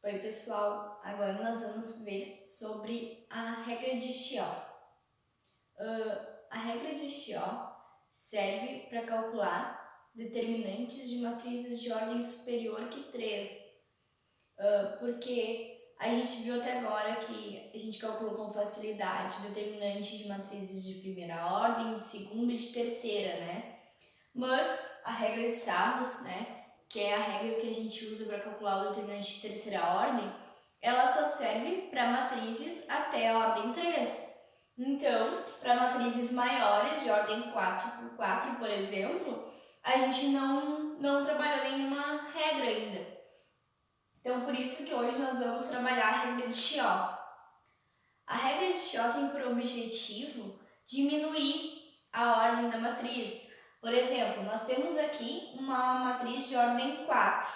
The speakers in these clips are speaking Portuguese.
Oi pessoal, agora nós vamos ver sobre a regra de Chió. A regra de Chió serve para calcular determinantes de matrizes de ordem superior que 3, porque a gente viu até agora que a gente calculou com facilidade determinante de matrizes de primeira ordem, de segunda e de terceira, né? Mas a regra de Sarros, né, que é a regra que a gente usa para calcular o determinante de terceira ordem, ela só serve para matrizes até a ordem 3. Então, para matrizes maiores, de ordem 4x4, por exemplo, a gente não trabalhou nenhuma regra ainda. Então, por isso que hoje nós vamos trabalhar a regra de Chió. A regra de Chió tem por objetivo diminuir a ordem da matriz. Por exemplo, nós temos aqui uma matriz de ordem 4,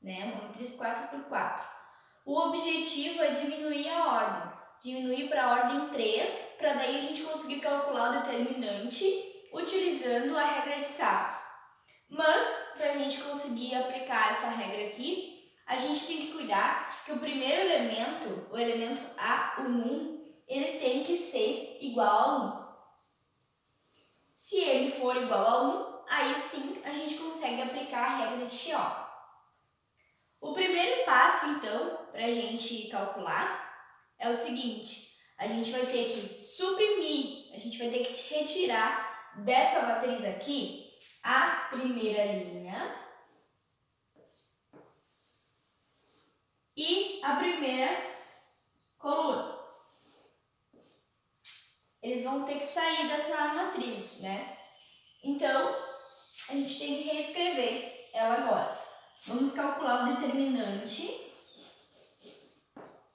né? Uma matriz 4x4. O objetivo é diminuir a ordem, diminuir para a ordem 3, para daí a gente conseguir calcular o determinante utilizando a regra de Sarros. Mas, para a gente conseguir aplicar essa regra aqui, a gente tem que cuidar que o primeiro elemento, o elemento A, o 1, ele tem que ser igual a 1. Se ele for igual a 1, aí sim a gente consegue aplicar a regra de Chió. O primeiro passo, então, para a gente calcular é o seguinte: a gente vai ter que suprimir, a gente vai ter que retirar dessa matriz aqui a primeira linha e a primeira coluna. Eles vão ter que sair dessa matriz, né? Então, a gente tem que reescrever ela agora. Vamos calcular o determinante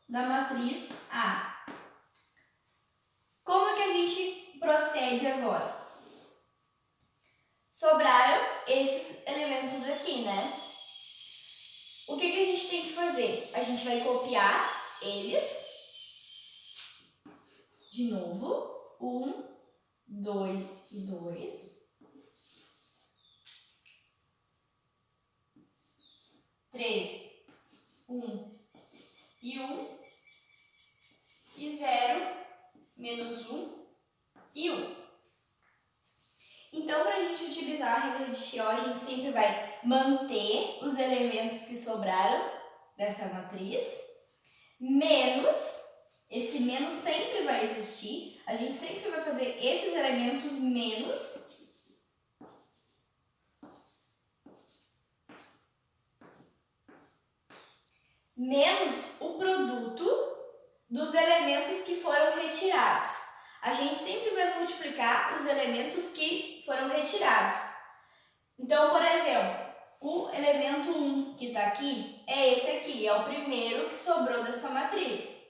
da matriz A. Como é que a gente procede agora? Sobraram esses elementos aqui, né? O que a gente tem que fazer? A gente vai copiar eles. De novo. 1, 2 e 2. 3, 1 e 1. E 0, menos 1 e 1. Então, para a gente utilizar a regra de Chió, a gente sempre vai manter os elementos que sobraram dessa matriz, menos, esse menos sempre vai existir, a gente sempre vai fazer esses elementos menos o produto dos elementos que foram retirados. A gente sempre vai multiplicar os elementos que foram retirados. Então, por exemplo, o elemento 1 que está aqui é esse aqui, é o primeiro que sobrou dessa matriz.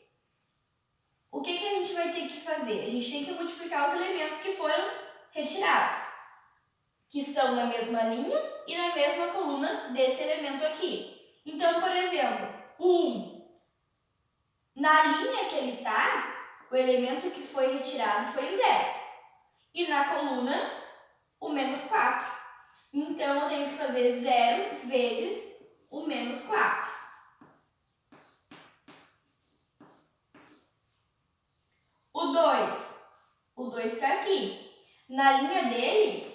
O que a gente vai ter que fazer? A gente tem que multiplicar os elementos que foram retirados, que estão na mesma linha e na mesma coluna desse elemento aqui. Então, por exemplo, o 1, na linha que ele está, o elemento que foi retirado foi o 0. E na coluna, o menos 4. Então, eu tenho que fazer 0 vezes o menos 4. O 2. O 2 está aqui. Na linha dele,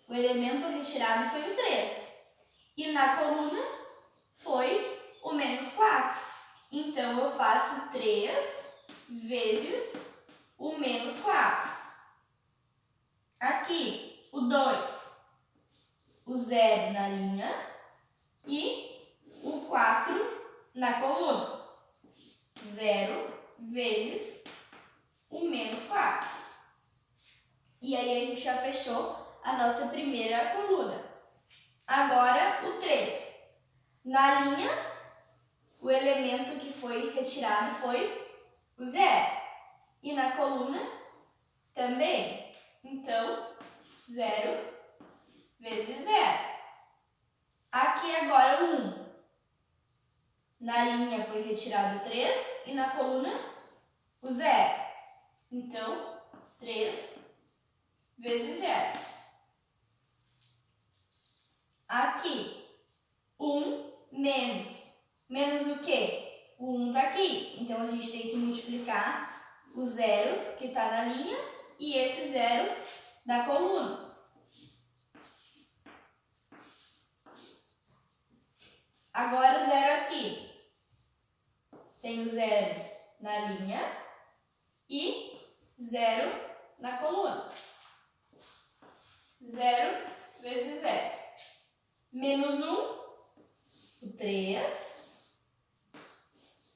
o elemento retirado foi o 3. E na coluna, foi o menos 4. Então, eu faço 3 vezes o menos 4. Aqui, o 2, o 0 na linha e o 4 na coluna. 0 vezes o menos 4. E aí, a gente já fechou a nossa primeira coluna. Agora, o 3. Na linha, o elemento que foi retirado foi o 0. E na coluna, também. Então, 0 vezes 0. Aqui agora o 1. Na linha foi retirado o 3 e na coluna o 0. Então, 3 vezes 0. Aqui, 1 menos. Menos o quê? O 1 está aqui, então a gente tem que multiplicar o 0 que está na linha e esse 0 da coluna. Agora o 0 aqui. Tem o 0 na linha e 0 na coluna. 0 vezes 0. Menos 1, o 3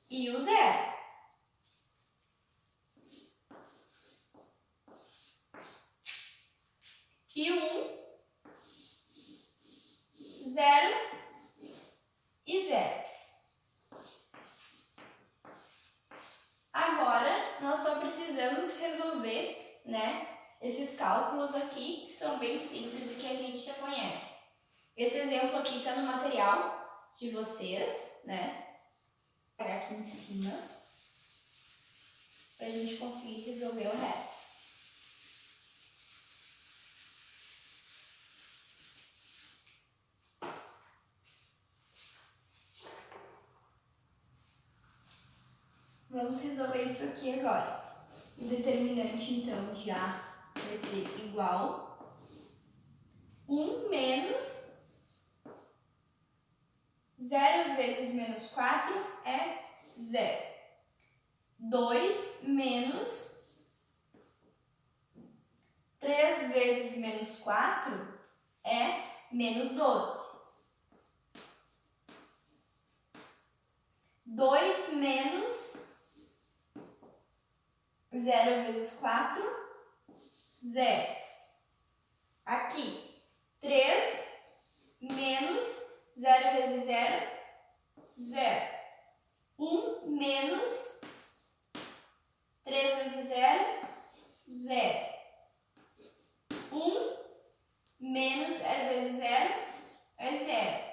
e o 0. E 1, 0 e 0. Agora, nós só precisamos resolver, né, esses cálculos aqui, que são bem simples e que a gente já conhece. Esse exemplo aqui está no material de vocês, né? Vou pegar aqui em cima, para a gente conseguir resolver o resto. Vamos resolver isso aqui agora. O determinante, então, de A vai ser igual 1 menos 0 vezes menos 4 é 0. 2 menos 3 vezes menos 4 é menos 12. 2 menos 0 vezes 4, 0. Aqui, 3 menos 0 vezes 0, 0. 1 menos 3 vezes 0, 0. 1 menos 0 vezes 0 é 0.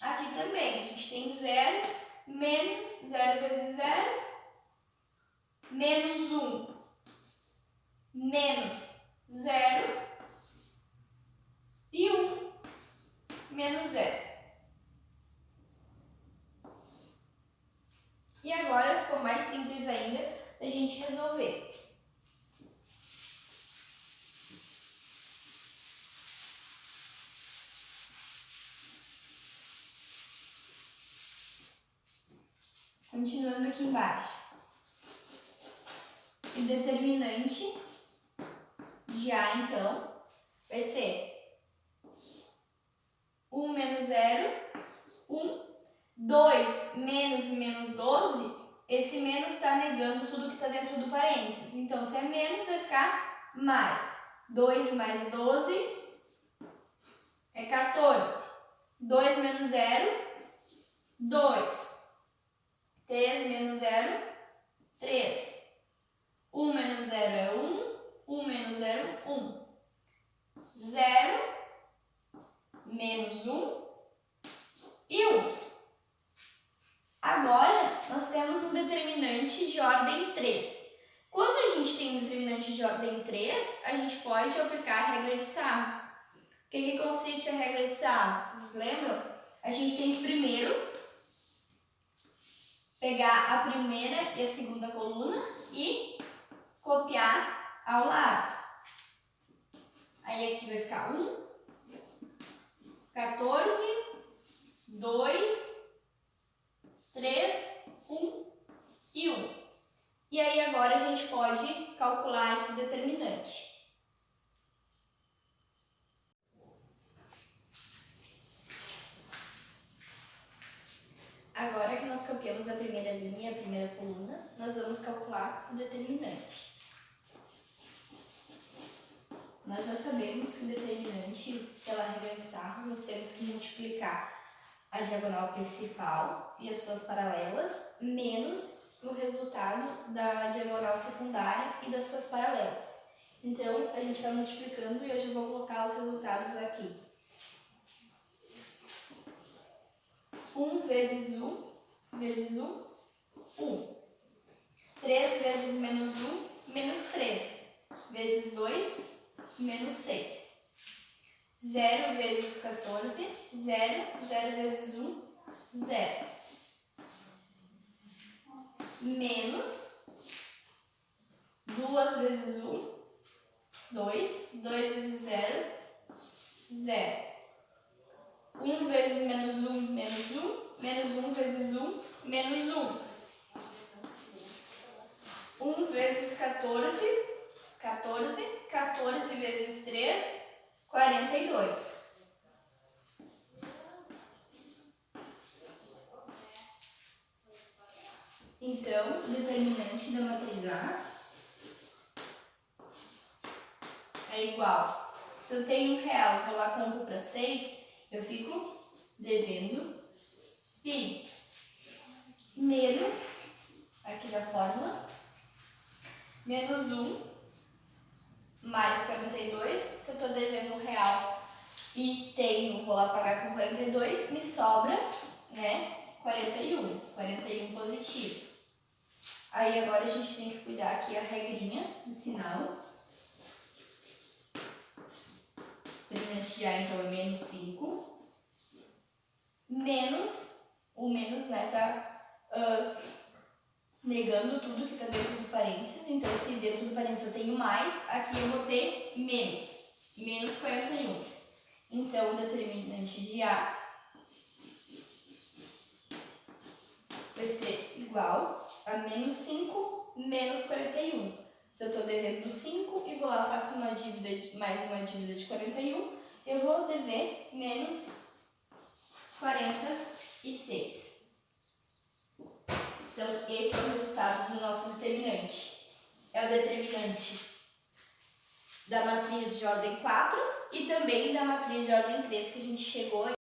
Aqui também, a gente tem 0 menos 0 vezes 0, menos 1, menos 0 e 1, menos 0. E agora ficou mais simples ainda da gente resolver. Continuando aqui embaixo. O determinante de A, então, vai ser 1 menos 0, 1. 2 menos 12, esse menos está negando tudo que está dentro do parênteses. Então, se é menos, vai ficar mais. 2 mais 12 é 14. 2 menos 0, 2. 3 menos 0, 3. 1 menos 0 é 1. 1 menos 0, 1. 0 menos 1 e 1. Agora, nós temos um determinante de ordem 3. Quando a gente tem um determinante de ordem 3, a gente pode aplicar a regra de Sarros. O que consiste a regra de Sarros? Vocês lembram? A gente tem que primeiro pegar a primeira e a segunda coluna e copiar ao lado. Aí aqui vai ficar 1, 14, 2, 3, 1 e 1. E aí agora a gente pode calcular esse determinante. Agora que nós copiamos a primeira linha e a primeira coluna, nós vamos calcular o determinante. Nós já sabemos que o determinante, pela regra de Sarros, nós temos que multiplicar a diagonal principal e as suas paralelas, menos o resultado da diagonal secundária e das suas paralelas. Então, a gente vai multiplicando e hoje eu vou colocar os resultados aqui. 1 vezes 1, vezes 1, 1. 3 vezes menos 1, menos 3. Vezes 2, menos 6. 0 vezes 14, 0. 0 vezes 1, 0. menos 2 vezes 1, 2. 2 vezes 0, 0. 1 vezes menos 1, menos 1. Menos 1 vezes 1, menos 1. 1 vezes 14, 14. 14 vezes 3, 42. Então, o determinante da matriz A é igual. Se eu tenho R$1, vou lá compro para 6, eu fico devendo 5. Menos, aqui da fórmula, menos 1 mais 42. Se eu estou devendo R$1 e tenho, vou lá pagar com 42, me sobra, né, 41. 41 positivo. Aí agora a gente tem que cuidar aqui a regrinha do sinal. O determinante de A então é menos 5. Menos, o menos, né, tá negando tudo que está dentro do parênteses. Então, se dentro do parênteses eu tenho mais, aqui eu vou ter menos. Menos 41. Então, o determinante de A vai ser igual a menos 5 menos 41. Se eu estou devendo 5 e vou lá faço uma dívida, mais uma dívida de 41, eu vou dever menos 46. Então, esse é o resultado do nosso determinante. É o determinante da matriz de ordem 4 e também da matriz de ordem 3 que a gente chegou